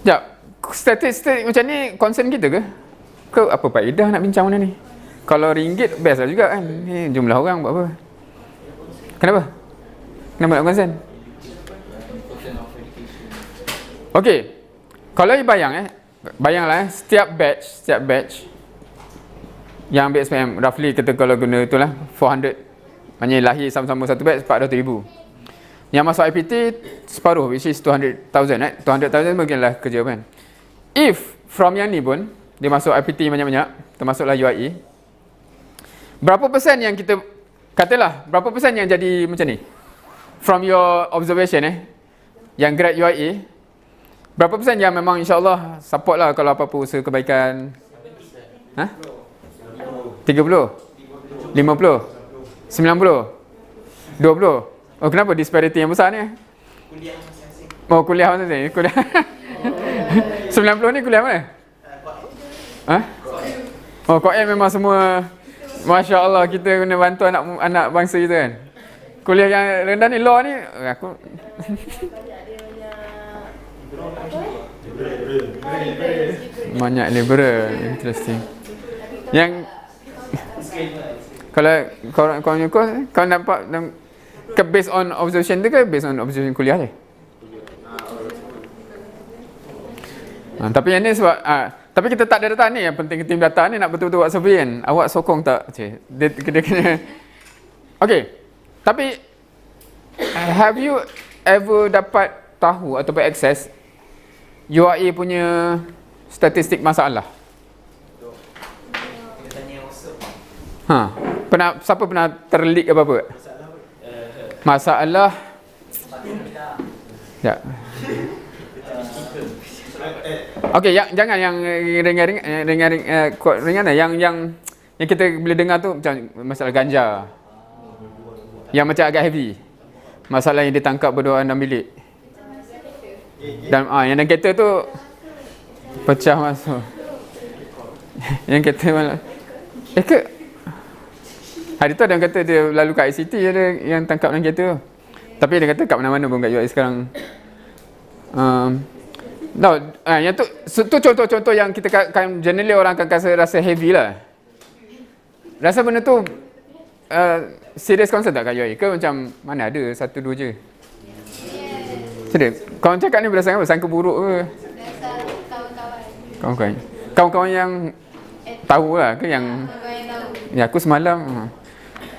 Sekejap, statistik macam ni concern kita ke? Ke apa faedah nak bincang mana ni? Kalau ringgit best lah juga kan. Ni jumlah orang buat apa? Kenapa? Kenapa nak concern? Okey. Kalau you bayanglah setiap batch yang ambil SPM roughly kita kalau guna itulah 400, maknanya lahir sama-sama satu batch 400,000. Yang masuk IPT separuh, which is 200,000 right? 200,000 mungkinlah kerja kan. If from yang ni pun dia masuk IPT banyak-banyak, termasuklah UIE, berapa persen yang kita katalah berapa persen yang jadi macam ni? From your observation yang grad UIE, berapa persen yang memang insya-Allah support lah kalau apa-apa usaha kebaikan? 30? 50? 90? 20? Oh, kenapa disparity yang besar ni? Kuliah masing-masing. Oh, kuliah masing-masing. Kuliah. 90 ni kuliah mana? Oh, Koen memang semua Masya Allah kita kena bantu anak bangsa kita kan. Kuliah yang rendah ni law ni aku banyak liberal. Interesting. Yang kalau kau nampak ke based on observation tu ke based on observation kuliah je? Tapi yang ni sebab tapi kita tak ada data ni. Yang penting tim data ni nak betul-betul buat survey kan. Awak sokong tak? Dia kena. Okay. Tapi have you ever dapat tahu ataupun access UIA punya statistik masalah? Siapa pernah terleak apa-apa? Masalah. Ya. Okey, jangan yang ringan yang kita boleh dengar tu macam masalah ganja. Yang macam agak heavy. Masalah yang ditangkap berdua dalam bilik. Dan yang dalam kereta tu pecah masuk. Yang kereta malah hari tu ada yang kata dia lalu kat ICT ada yang tangkap dalam kereta tu. Tapi dia kata kat mana-mana pun kat UI sekarang. Yang tu contoh-contoh yang kita kan generally orang akan rasa heavy lah. Rasa benda tu serious concern tak kat UI? Ke macam mana ada satu dua je? Serius? Kau cakap ni berdasarkan apa? Sangka buruk ke? Kawan-kawan yang tahu lah ke yang... Ya aku semalam